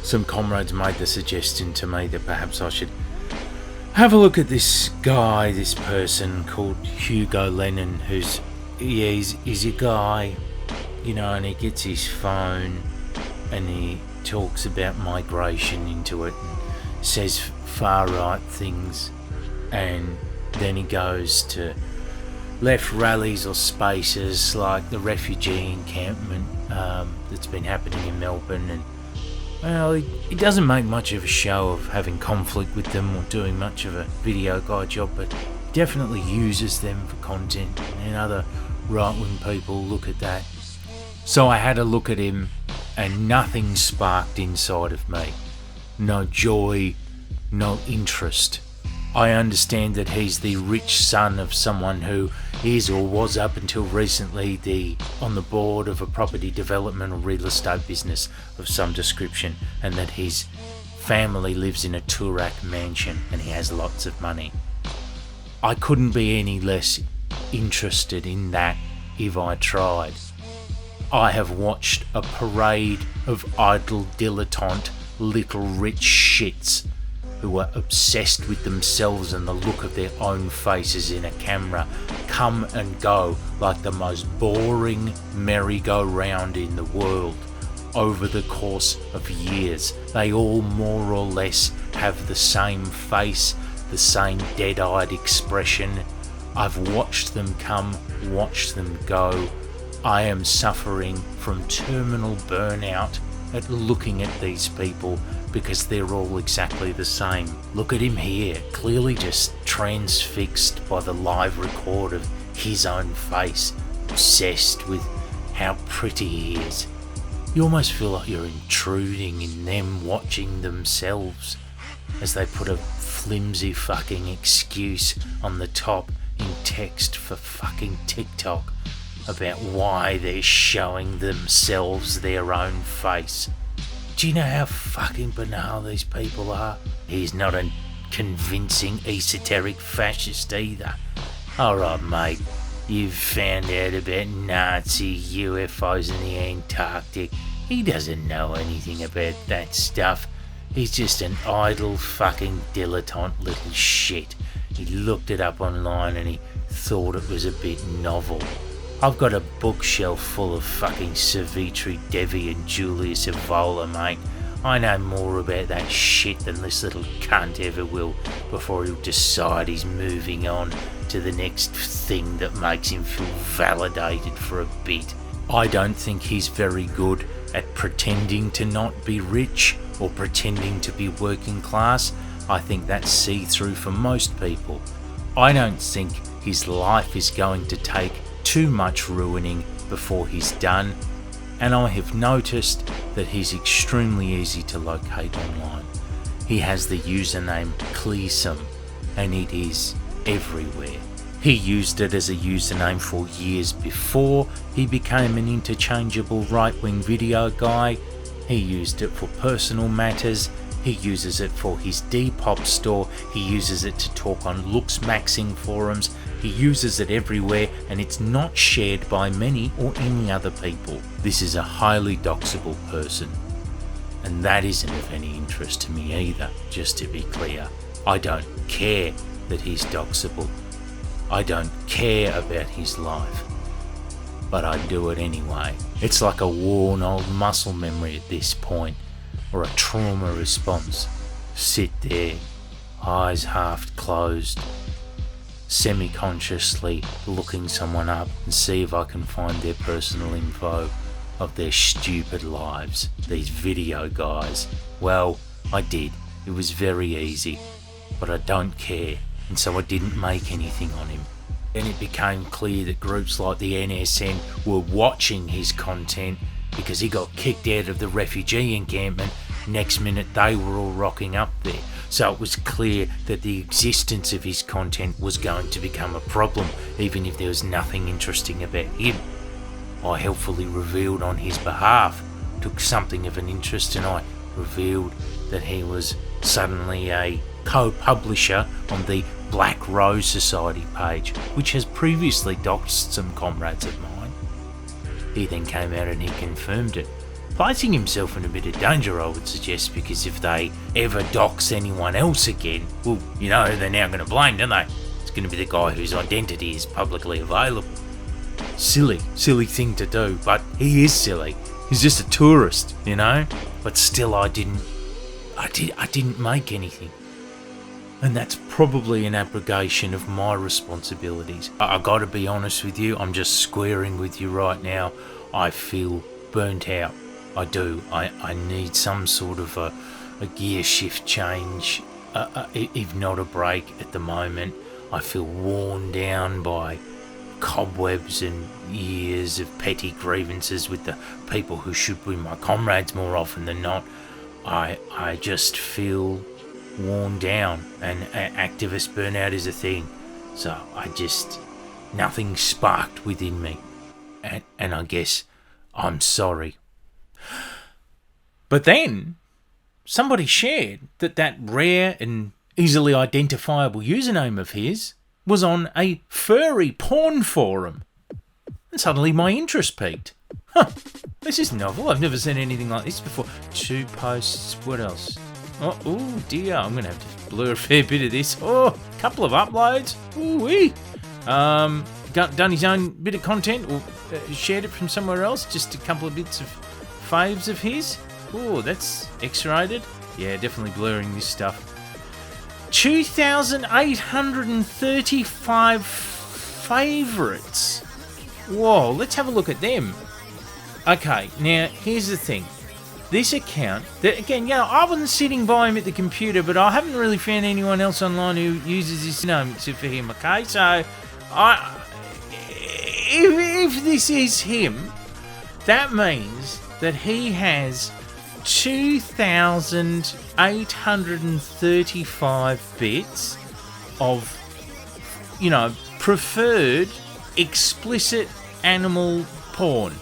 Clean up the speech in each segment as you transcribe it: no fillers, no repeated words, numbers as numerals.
some comrades made the suggestion to me that perhaps I should have a look at this guy, this person called Hugo Lennon, he's a guy, and he gets his phone and he talks about migration into it and says far right things, and then he goes to left rallies or spaces like the refugee encampment that's been happening in Melbourne, and he doesn't make much of a show of having conflict with them or doing much of a video guy job, but definitely uses them for content, and other right-wing people look at that. So I had a look at him and nothing sparked inside of me. No joy, no interest. I understand that he's the rich son of someone who is or was up until recently on the board of a property development or real estate business of some description, and that his family lives in a Toorak mansion and he has lots of money. I couldn't be any less interested in that if I tried. I have watched a parade of idle dilettante little rich shits who are obsessed with themselves and the look of their own faces in a camera come and go like the most boring merry-go-round in the world over the course of years. They all more or less have the same face, the same dead-eyed expression. I've watched them come, watched them go. I am suffering from terminal burnout at looking at these people because they're all exactly the same. Look at him here, clearly just transfixed by the live record of his own face, obsessed with how pretty he is. You almost feel like you're intruding in them watching themselves as they put a flimsy fucking excuse on the top in text for fucking TikTok about why they're showing themselves their own face. Do you know how fucking banal these people are? He's not a convincing esoteric fascist either. Alright mate, you've found out about Nazi UFOs in the Antarctic. He doesn't know anything about that stuff. He's just an idle fucking dilettante little shit. He looked it up online and he thought it was a bit novel. I've got a bookshelf full of fucking Savitri Devi and Julius Evola, mate. I know more about that shit than this little cunt ever will before he'll decide he's moving on to the next thing that makes him feel validated for a bit. I don't think he's very good at pretending to not be rich or pretending to be working class. I think that's see-through for most people. I don't think his life is going to take too much ruining before he's done, and I have noticed that he's extremely easy to locate online. He has the username Klesum, and it is everywhere. He used it as a username for years before he became an interchangeable right-wing video guy. He used it for personal matters. He uses it for his Depop store. He uses it to talk on looks-maxing forums. He uses it everywhere, and it's not shared by many or any other people. This is a highly doxable person, and that isn't of any interest to me either, just to be clear. I don't care that he's doxable. I don't care about his life, but I do it anyway. It's like a worn old muscle memory at this point, or a trauma response. Sit there, eyes half closed, semi-consciously looking someone up and see if I can find their personal info of their stupid lives. These video guys. Well, I did. It was very easy, but I don't care, and so I didn't make anything on him. Then it became clear that groups like the NSN were watching his content because he got kicked out of the refugee encampment. Next minute they were all rocking up there. So it was clear that the existence of his content was going to become a problem, even if there was nothing interesting about him. I helpfully revealed on his behalf, took something of an interest, and I revealed that he was suddenly a co-publisher on the Black Rose Society page, which has previously doxed some comrades of mine. He then came out and he confirmed it. placing himself in a bit of danger, I would suggest, because if they ever dox anyone else again, well, you know who they're now going to blame, don't they? It's going to be the guy whose identity is publicly available. Silly thing to do, but he is silly. He's just a tourist, you know? But still, I didn't make anything. And that's probably an abrogation of my responsibilities. I gotta be honest with you, I'm just squaring with you right now. I feel burnt out. I do. I need some sort of a gear shift change, if not a break at the moment. I feel worn down by cobwebs and years of petty grievances with the people who should be my comrades more often than not. I just feel worn down, and activist burnout is a thing. So nothing sparked within me, and I guess I'm sorry. But then somebody shared that rare and easily identifiable username of his was on a furry porn forum, and suddenly my interest peaked. This is novel. I've never seen anything like this before. 2 posts. What else? Oh dear, I'm going to have to blur a fair bit of this. Oh, a couple of uploads. Ooh-wee. Done his own bit of content, or shared it from somewhere else. Just a couple of bits of faves of his. Oh, that's X-rated. Yeah, definitely blurring this stuff. 2,835 favourites. Whoa, let's have a look at them. Okay, now here's the thing. This account, again, I wasn't sitting by him at the computer, but I haven't really found anyone else online who uses this name except for him, okay? So, if this is him, that means that he has 2,835 bits of, preferred explicit animal porn.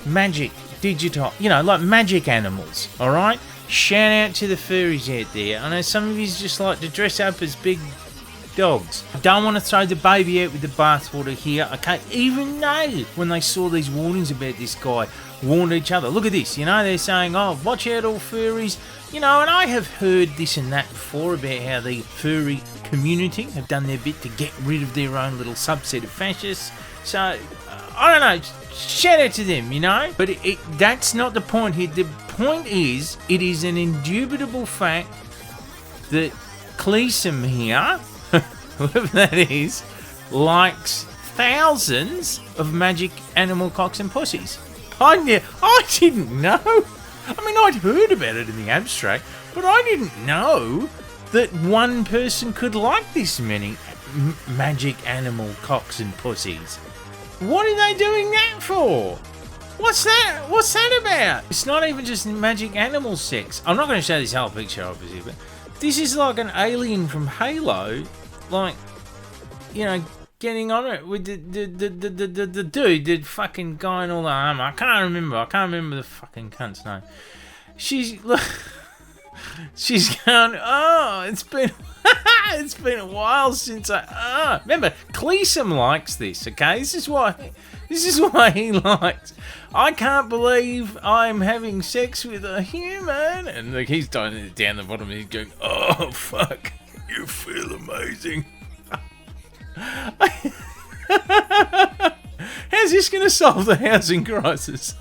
Magic. Digital, like magic animals, alright? Shout out to the furries out there. I know some of you just like to dress up as big dogs. I don't want to throw the baby out with the bathwater here, okay? Even they, when they saw these warnings about this guy, warned each other. Look at this, they're saying, oh, watch out all furries. And I have heard this and that before about how the furry community have done their bit to get rid of their own little subset of fascists. So, I don't know, shout out to them, But that's not the point here. The point is, it is an indubitable fact that Klesum here, whoever that is, likes thousands of magic animal cocks and pussies. I didn't know. I mean, I'd heard about it in the abstract, but I didn't know that one person could like this many magic animal cocks and pussies. What are they doing that for? What's that about? It's not even just magic animal sex. I'm not going to show this whole picture, obviously, but this is like an alien from Halo, like, getting on it with the dude, the fucking guy in all the armor. I can't remember the fucking cunt's name. She's going, oh, it's been a while since remember, Klesum likes this, okay? This is why he likes. I can't believe I'm having sex with a human, and like he's down the bottom, and he's going, oh fuck, you feel amazing. How's this going to solve the housing crisis?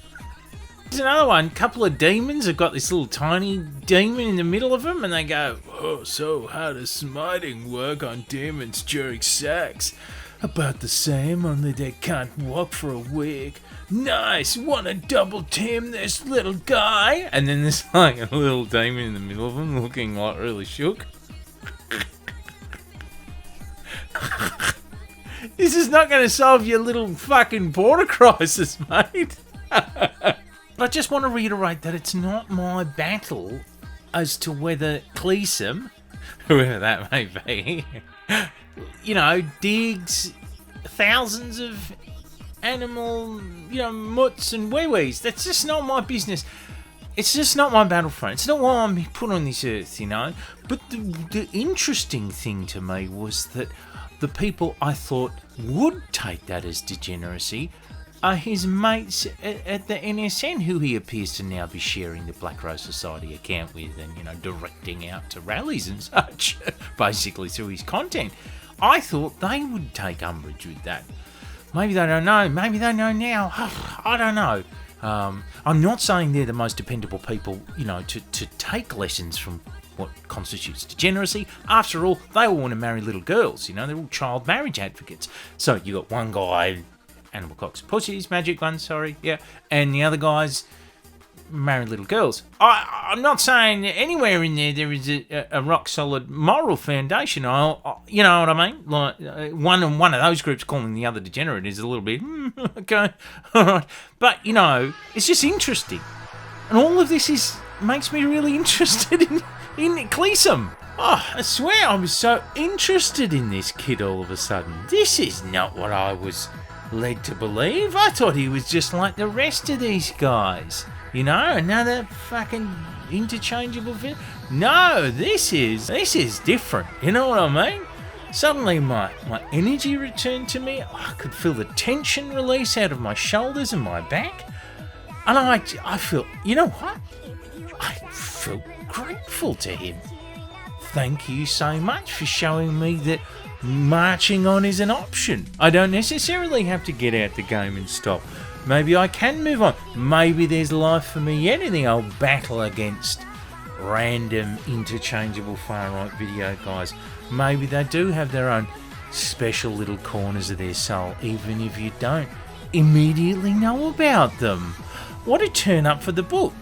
There's another one. Couple of demons have got this little tiny demon in the middle of them, and they go, oh, so how does smiting work on demons during sex? About the same, only they can't walk for a week. Nice, wanna double team this little guy? And then there's like a little demon in the middle of them looking like really shook. This is not going to solve your little fucking border crisis, mate. I just want to reiterate that it's not my battle as to whether Klesum, whoever that may be, digs thousands of animal, mutts and wee-wees. That's just not my business. It's just not my battlefront. It's not why I'm put on this earth, But the interesting thing to me was that the people I thought would take that as degeneracy are his mates at the NSN, who he appears to now be sharing the Black Rose Society account with and, directing out to rallies and such, basically through his content. I thought they would take umbrage with that. Maybe they don't know. Maybe they know now. I don't know. I'm not saying they're the most dependable people, to take lessons from what constitutes degeneracy. After all, they all want to marry little girls. They're all child marriage advocates. So you got one guy, Animal Cocks and Pussies, magic one, sorry, yeah, and the other guys marry little girls. I'm not saying anywhere in there is a rock solid moral foundation. You know what I mean? Like one of those groups calling the other degenerate is a little bit okay, all right. But it's just interesting, and all of this makes me really interested in Klesum. Oh, I swear I was so interested in this kid all of a sudden. This is not what I was led to believe. I thought he was just like the rest of these guys. Another fucking interchangeable fit. No, this is different. You know what I mean? Suddenly my energy returned to me. I could feel the tension release out of my shoulders and my back. And I feel, you know what? I feel grateful to him. Thank you so much for showing me that marching on is an option. I don't necessarily have to get out the game and stop. Maybe I can move on. Maybe there's life for me yet in the old battle against random interchangeable far-right video guys. Maybe they do have their own special little corners of their soul, even if you don't immediately know about them. What a turn up for the books.